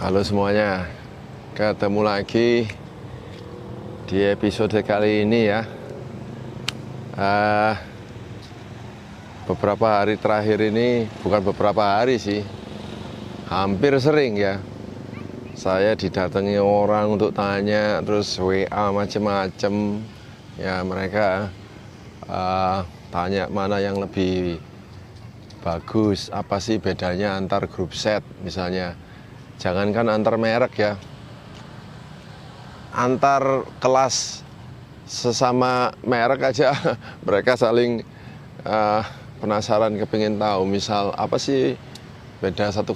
Halo semuanya, ketemu lagi di episode kali ini ya. Beberapa hari terakhir ini, bukan beberapa hari sih, hampir sering ya, saya didatangi orang untuk tanya, terus WA macem-macem. Ya mereka tanya mana yang lebih bagus, apa sih bedanya antar grup set misalnya. Jangankan antar merek ya, antar kelas sesama merek aja mereka saling penasaran, kepingin tahu. Misal apa sih beda 105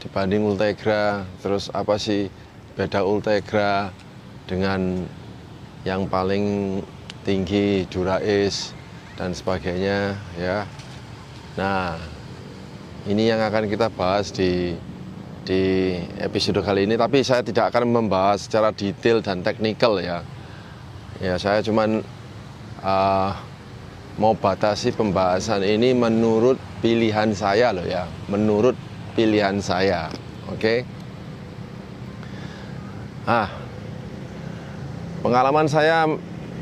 dibanding Ultegra, terus apa sih beda Ultegra dengan yang paling tinggi Dura-Ace dan sebagainya ya. Nah, ini yang akan kita bahas di episode kali ini, tapi saya tidak akan membahas secara detail dan teknikal ya. Ya, saya cuman mau batasi pembahasan ini menurut pilihan saya loh ya, menurut pilihan saya. Oke. Pengalaman saya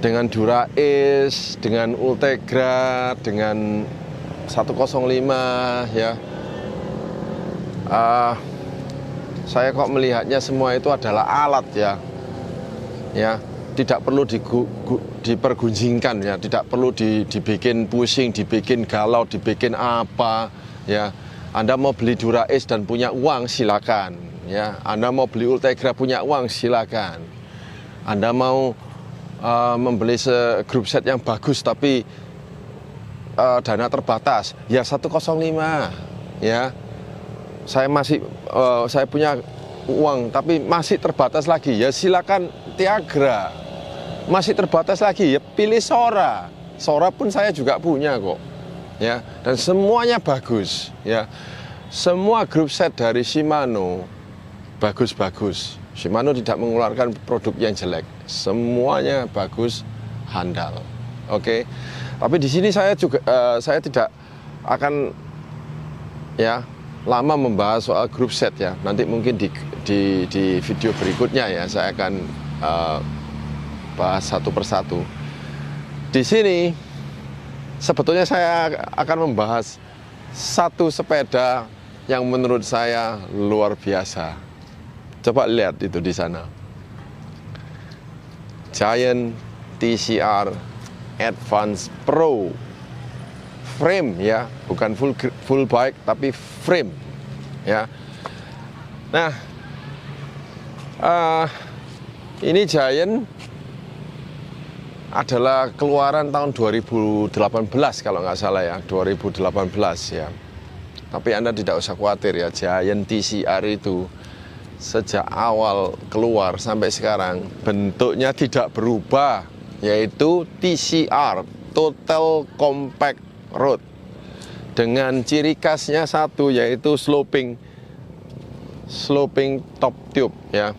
dengan Dura-Ace, dengan Ultegra, dengan 105 ya. Saya kok melihatnya semua itu adalah alat ya, tidak perlu dipergunjingkan ya, tidak perlu dibikin pusing, dibikin galau, dibikin apa ya. Anda mau beli Dura-Ace dan punya uang, silakan ya. Anda mau beli Ultegra punya uang, silakan. Anda mau membeli grup set yang bagus tapi dana terbatas, ya 105 ya. Saya punya uang tapi masih terbatas lagi, ya silakan Tiagra. Masih terbatas lagi, ya pilih Sora. Sora pun saya juga punya kok ya, dan semuanya bagus ya. Semua grup set dari Shimano bagus-bagus. Shimano tidak mengeluarkan produk yang jelek, semuanya bagus, handal. Oke. Tapi di sini saya tidak akan ya lama membahas soal grup set ya. Nanti mungkin di video berikutnya ya saya akan bahas satu persatu. Di sini sebetulnya saya akan membahas satu sepeda yang menurut saya luar biasa. Coba lihat itu di sana. Giant TCR Advance Pro frame ya, bukan full bike tapi frame ya. Nah, ini Giant adalah keluaran tahun 2018 kalau nggak salah ya, 2018 ya. Tapi Anda tidak usah khawatir ya, Giant TCR itu sejak awal keluar sampai sekarang bentuknya tidak berubah, yaitu TCR, Total Compact Road, dengan ciri khasnya satu, yaitu sloping top tube ya,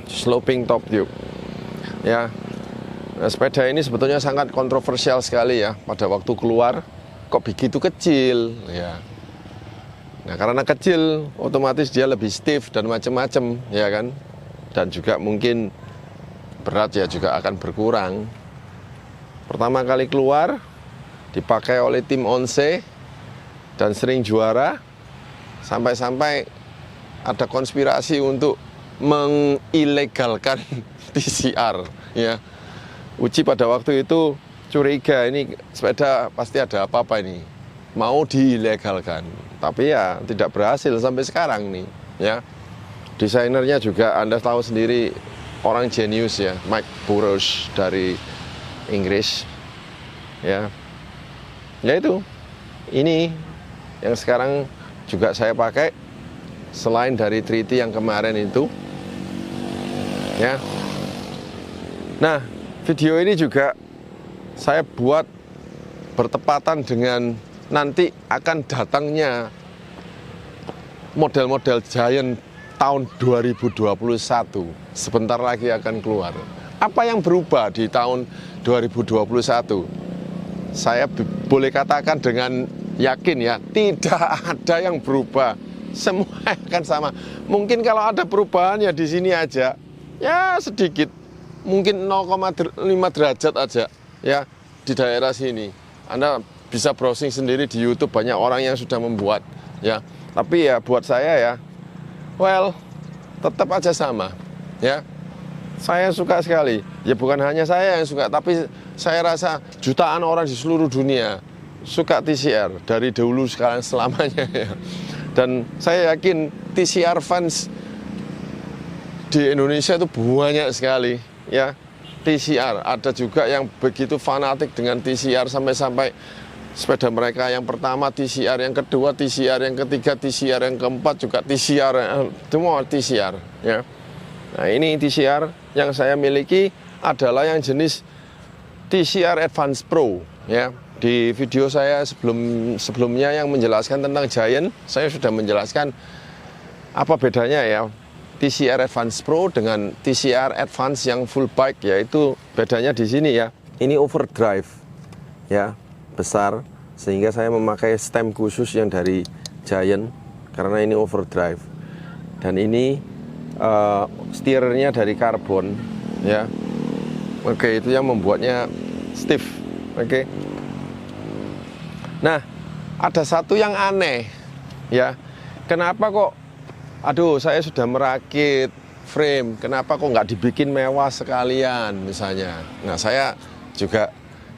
sloping top tube ya. Nah, sepeda ini sebetulnya sangat kontroversial sekali ya pada waktu keluar. Kok begitu kecil ya? Nah, karena kecil otomatis dia lebih stiff dan macam-macam ya kan, dan juga mungkin berat ya juga akan berkurang. Pertama kali keluar dipakai oleh tim Once dan sering juara, sampai-sampai ada konspirasi untuk mengilegalkan TCR ya. Uci pada waktu itu curiga ini sepeda pasti ada apa-apa ini, mau diilegalkan, tapi ya tidak berhasil sampai sekarang nih ya. Desainernya juga Anda tahu sendiri, orang jenius ya, Mike Burrows dari Inggris ya. Ya itu, ini yang sekarang juga saya pakai, selain dari 3T yang kemarin itu ya. Nah, video ini juga saya buat bertepatan dengan nanti akan datangnya model-model Giant tahun 2021. Sebentar lagi akan keluar. Apa yang berubah di tahun 2021? Saya boleh katakan dengan yakin ya, tidak ada yang berubah semua akan sama. Mungkin kalau ada perubahan ya di sini aja, ya sedikit, mungkin 0,5 derajat aja ya di daerah sini. Anda bisa browsing sendiri di YouTube, banyak orang yang sudah membuat ya. Tapi ya buat saya ya, well, tetap aja sama ya. Saya suka sekali. Ya bukan hanya saya yang suka, tapi saya rasa jutaan orang di seluruh dunia suka TCR dari dulu sekarang selamanya ya. Dan saya yakin TCR fans di Indonesia itu banyak sekali ya. TCR ada juga yang begitu fanatik dengan TCR sampai-sampai sepeda mereka yang pertama TCR, yang kedua TCR, yang ketiga TCR, yang keempat juga TCR, semua TCR ya. Nah, ini TCR yang saya miliki adalah yang jenis TCR Advance Pro ya. Di video saya sebelumnya yang menjelaskan tentang Giant, saya sudah menjelaskan apa bedanya ya TCR Advance Pro dengan TCR Advance yang full bike, yaitu bedanya di sini ya. Ini overdrive ya, besar, sehingga saya memakai stem khusus yang dari Giant karena ini overdrive. Dan ini steernya dari karbon ya. Oke, itu yang membuatnya stiff. Oke. Nah, ada satu yang aneh ya. Kenapa kok, aduh saya sudah merakit frame, kenapa kok nggak dibikin mewah sekalian misalnya. Nah, saya juga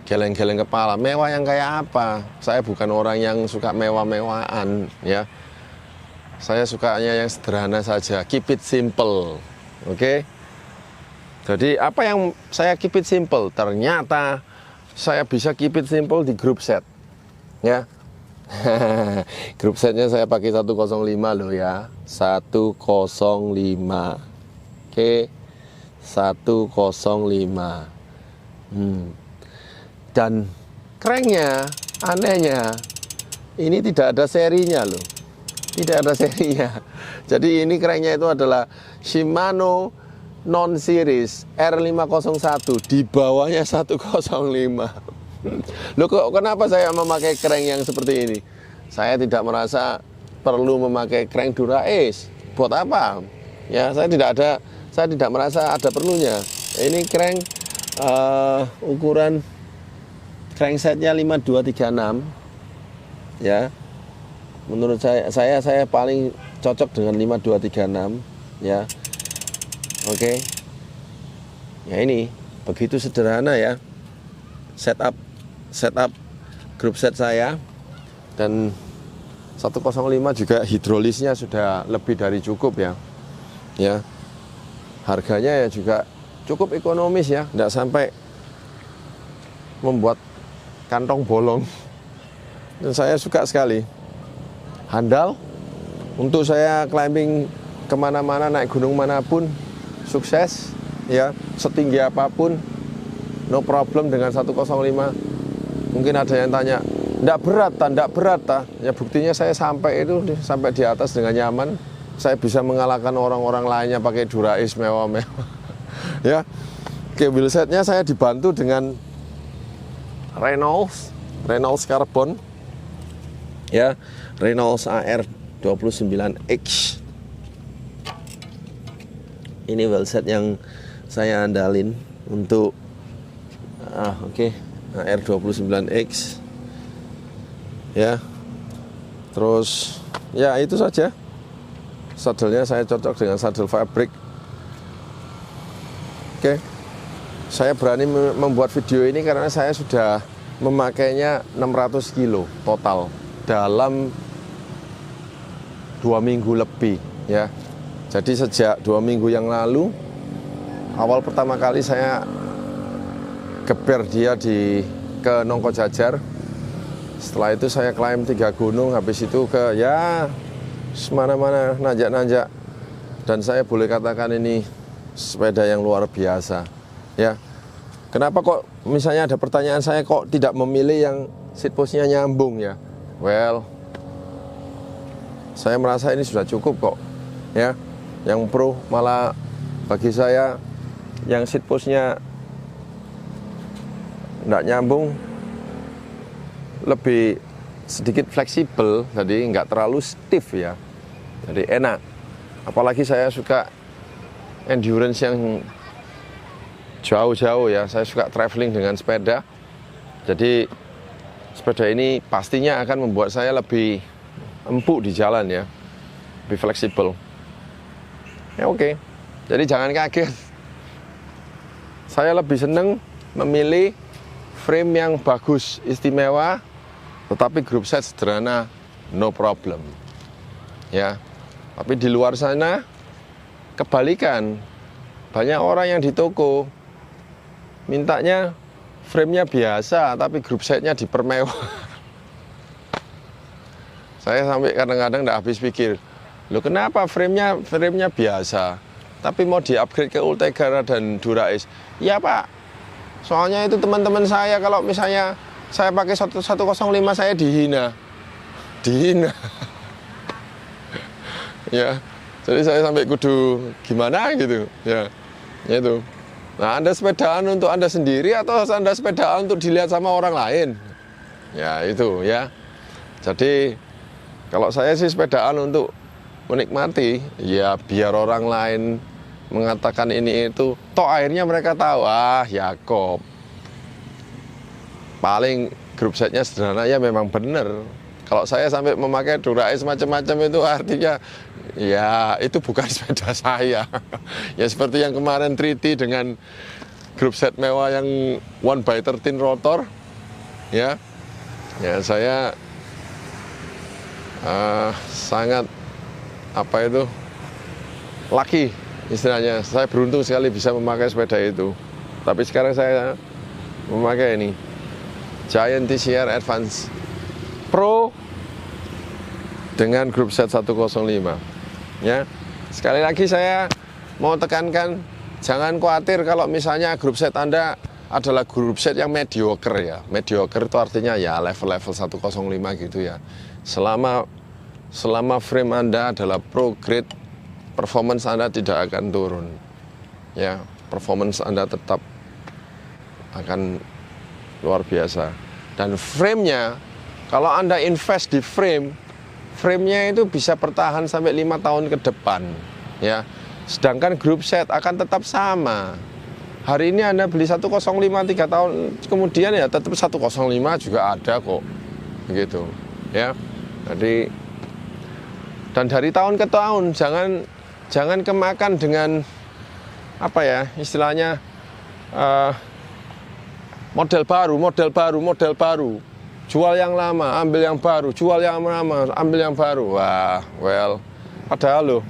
geleng-geleng kepala, mewah yang kayak apa? Saya bukan orang yang suka mewah-mewahan ya. Saya sukanya yang sederhana saja, keep it simple. Oke. Jadi apa yang saya keep it simple? Ternyata saya bisa keep it simple di group set. Ya, grup setnya saya pakai 105 loh ya, 105. Oke, 105. Dan cranknya, anehnya, ini tidak ada serinya loh, tidak ada serinya. Jadi ini cranknya itu adalah Shimano non series R501, di bawahnya 105. Loh, kenapa saya memakai crank yang seperti ini? Saya tidak merasa perlu memakai crank Dura Ace. Buat apa? Ya, saya tidak merasa ada perlunya. Ini crank ukuran cranksetnya 5236. Ya. Menurut saya paling cocok dengan 5236 ya. Oke. Ya, ini begitu sederhana ya. Setup grup set saya, dan 105 juga hidrolisnya sudah lebih dari cukup ya. Ya. Harganya ya juga cukup ekonomis ya, tidak sampai membuat kantong bolong. Dan saya suka sekali. Handal untuk saya climbing kemana-mana, naik gunung manapun sukses ya, setinggi apapun no problem dengan 105. Mungkin ada yang tanya, enggak berat ta? Ya buktinya saya sampai di atas dengan nyaman. Saya bisa mengalahkan orang-orang lainnya pakai Dura Ace mewah-mewah. Ya. Oke, wheelsetnya saya dibantu dengan Reynolds Carbon. Ya, Reynolds AR 29X. Ini wheelset yang saya andalin untuk AR 29X ya. Terus ya itu saja. Sadelnya saya cocok dengan sadel fabric. Oke. Saya berani membuat video ini karena saya sudah memakainya 600 kilo total dalam 2 minggu lebih ya. Jadi sejak 2 minggu yang lalu, awal pertama kali saya geber dia ke Nongko Jajar. Setelah itu saya climb 3 gunung, habis itu ke ya semana-mana, nanjak-nanjak. Dan saya boleh katakan ini sepeda yang luar biasa ya. Kenapa kok misalnya ada pertanyaan, saya kok tidak memilih yang seat post-nya nyambung ya? Well, saya merasa ini sudah cukup kok ya. Yang pro malah bagi saya yang seat post-nya nggak nyambung, lebih sedikit fleksibel, jadi nggak terlalu stiff ya. Jadi enak. Apalagi saya suka endurance yang jauh-jauh ya. Saya suka traveling dengan sepeda. Jadi sepeda ini pastinya akan membuat saya lebih empuk di jalan ya. Lebih fleksibel. Ya oke. Jadi jangan kaget. Saya lebih seneng memilih frame yang bagus, istimewa, tetapi group set sederhana, no problem. Ya. Tapi di luar sana kebalikan. Banyak orang yang di toko mintanya frame-nya biasa, tapi group set-nya dipermewah. Saya sampai kadang-kadang nggak habis pikir, loh kenapa frame-nya biasa, tapi mau di-upgrade ke Ultegra dan Dura-Ace? Ya Pak, soalnya itu teman-teman saya kalau misalnya saya pakai 105 saya dihina. Ya, jadi saya sampai kudu gimana gitu, ya itu. Nah, Anda sepedaan untuk Anda sendiri atau Anda sepedaan untuk dilihat sama orang lain? Ya itu ya. Jadi kalau saya sih sepedaan untuk menikmati, ya biar orang lain mengatakan ini itu, toh akhirnya mereka tahu, Yakob paling grup setnya sederhana ya memang benar. Kalau saya sampai memakai Dura-Ace macam-macam itu artinya ya itu bukan sepeda saya. Ya seperti yang kemarin Triti dengan grup set mewah yang 1/13 rotor, ya saya sangat lucky istilahnya. Saya beruntung sekali bisa memakai sepeda itu. Tapi sekarang saya memakai ini Giant TCR Advance Pro dengan grup set 105. Ya, sekali lagi saya mau tekankan, jangan khawatir kalau misalnya grup set Anda adalah grup set yang mediocre ya. Mediocre itu artinya ya level-level 105 gitu ya. Selama frame Anda adalah pro grade, performance Anda tidak akan turun. Ya, performance Anda tetap akan luar biasa. Dan frame-nya, kalau Anda invest di frame-nya itu bisa bertahan sampai 5 tahun ke depan, ya. Sedangkan group set akan tetap sama. Hari ini Anda beli 105 3 tahun kemudian ya tetap 105 juga ada kok. Begitu, ya. Jadi dan dari tahun ke tahun jangan kemakan dengan istilahnya model baru. Jual yang lama, ambil yang baru, jual yang lama, ambil yang baru. Wah, padahal loh,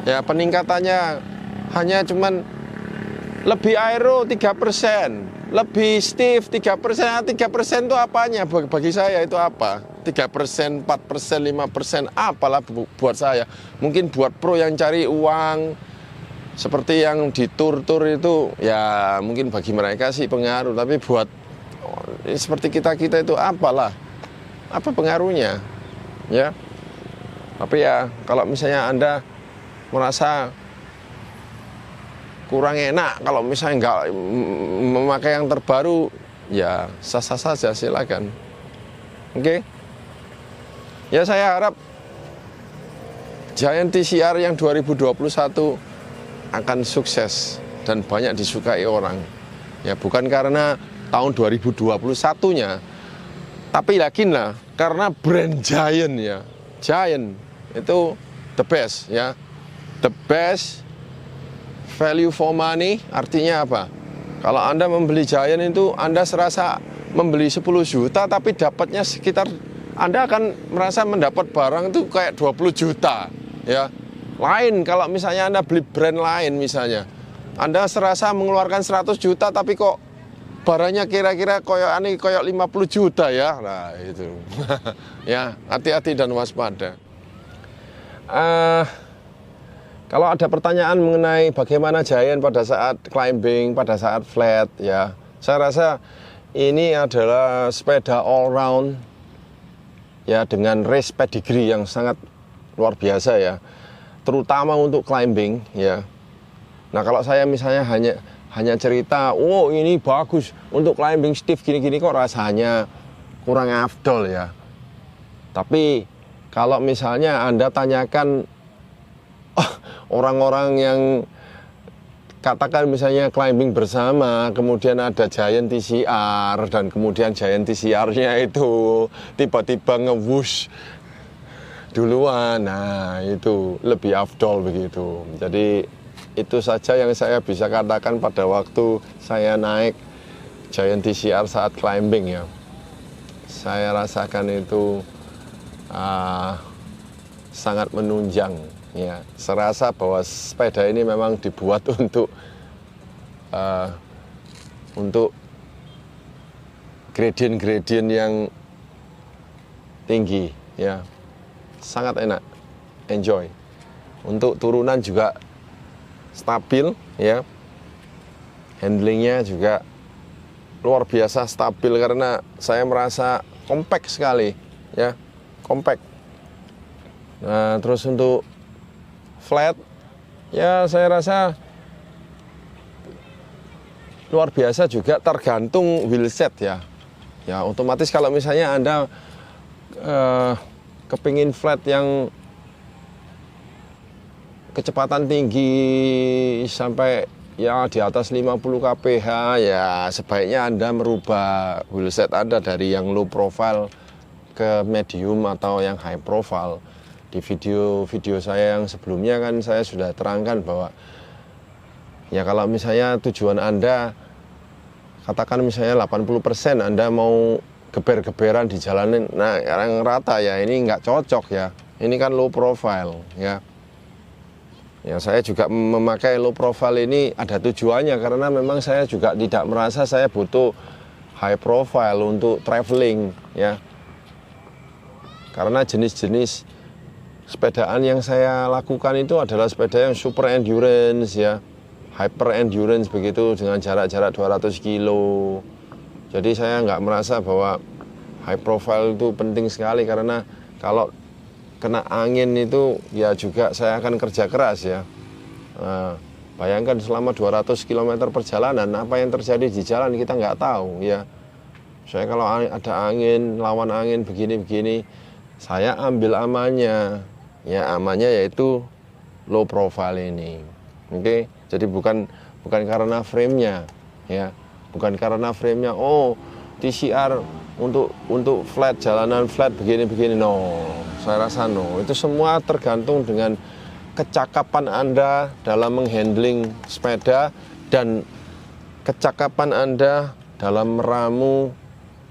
ya peningkatannya hanya cuman lebih aero 3%, lebih stiff 3%. 3% itu apanya? Bagi saya itu apa? 3%, 4%, 5%, apalah buat saya. Mungkin buat pro yang cari uang, seperti yang di tur-tur itu, ya mungkin bagi mereka sih pengaruh. Tapi buat seperti kita itu apa pengaruhnya, ya. Tapi ya kalau misalnya Anda merasa kurang enak kalau misalnya nggak memakai yang terbaru, ya sah-sah saja, silakan. Oke. Ya saya harap Giant TCR yang 2021 akan sukses dan banyak disukai orang. Ya bukan karena tahun 2021-nya, tapi yakinlah karena brand Giant ya. Giant itu the best ya. The best value for money artinya apa? Kalau Anda membeli Giant itu Anda serasa membeli 10 juta tapi dapatnya sekitar, Anda akan merasa mendapat barang itu kayak 20 juta ya. Lain kalau misalnya Anda beli brand lain misalnya, Anda serasa mengeluarkan 100 juta tapi kok barangnya kira-kira koyok 50 juta ya. Nah itu ya, hati-hati dan waspada. Kalau ada pertanyaan mengenai bagaimana Giant pada saat climbing, pada saat flat ya, saya rasa ini adalah sepeda all round ya, dengan race pedigree yang sangat luar biasa ya, terutama untuk climbing ya. Nah kalau saya misalnya hanya cerita, oh ini bagus untuk climbing stiff gini-gini, kok rasanya kurang afdol ya. Tapi kalau misalnya Anda tanyakan orang-orang yang katakan misalnya climbing bersama, kemudian ada Giant TCR, dan kemudian Giant TCR-nya itu tiba-tiba nge-whoosh duluan. Nah, itu lebih afdol begitu. Jadi itu saja yang saya bisa katakan pada waktu saya naik Giant TCR saat climbing ya. Saya rasakan itu sangat menunjang. Ya, serasa bahwa sepeda ini memang dibuat untuk gradient-gradient yang tinggi, ya, sangat enak, enjoy. Untuk turunan juga stabil, ya, handlingnya juga luar biasa stabil karena saya merasa compact sekali, ya, compact. Nah, terus untuk flat, ya saya rasa luar biasa juga tergantung wheelset ya. Ya otomatis kalau misalnya Anda kepingin flat yang kecepatan tinggi sampai ya di atas 50 kph, ya sebaiknya Anda merubah wheelset Anda dari yang low profile ke medium atau yang high profile. Di video saya yang sebelumnya kan saya sudah terangkan bahwa ya kalau misalnya tujuan Anda katakan misalnya 80% Anda mau geber-geberan di jalanan, nah yang rata ya ini nggak cocok ya, ini kan low profile ya. Ya saya juga memakai low profile ini ada tujuannya karena memang saya juga tidak merasa saya butuh high profile untuk traveling ya. Karena jenis-jenis sepedaan yang saya lakukan itu adalah sepeda yang super endurance ya, hyper endurance begitu dengan jarak-jarak 200 kilo. Jadi saya nggak merasa bahwa high profile itu penting sekali karena kalau kena angin itu ya juga saya akan kerja keras ya. Nah, bayangkan selama 200 km perjalanan apa yang terjadi di jalan kita nggak tahu ya. Saya kalau ada angin, lawan angin begini-begini, saya ambil amannya. Ya amannya yaitu low profile ini. Oke, jadi bukan karena frame-nya ya. Bukan karena frame-nya TCR untuk flat, jalanan flat begini-begini, no. Saya rasa no. Itu semua tergantung dengan kecakapan Anda dalam menghandling sepeda dan kecakapan Anda dalam meramu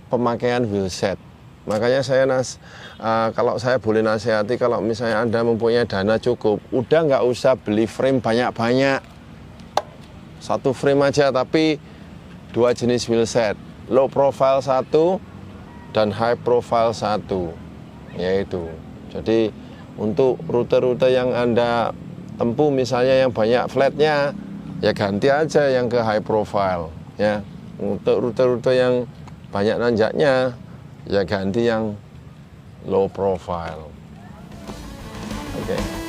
pemakaian wheelset. Makanya saya kalau saya boleh nasihati, kalau misalnya Anda mempunyai dana cukup, udah nggak usah beli frame banyak-banyak. Satu frame aja tapi 2 jenis wheelset, low profile 1 dan high profile 1, yaitu. Jadi untuk rute-rute yang Anda tempuh misalnya yang banyak flatnya, ya ganti aja yang ke high profile ya. Untuk rute-rute yang banyak nanjaknya, ya ganti yang low profile. Oke.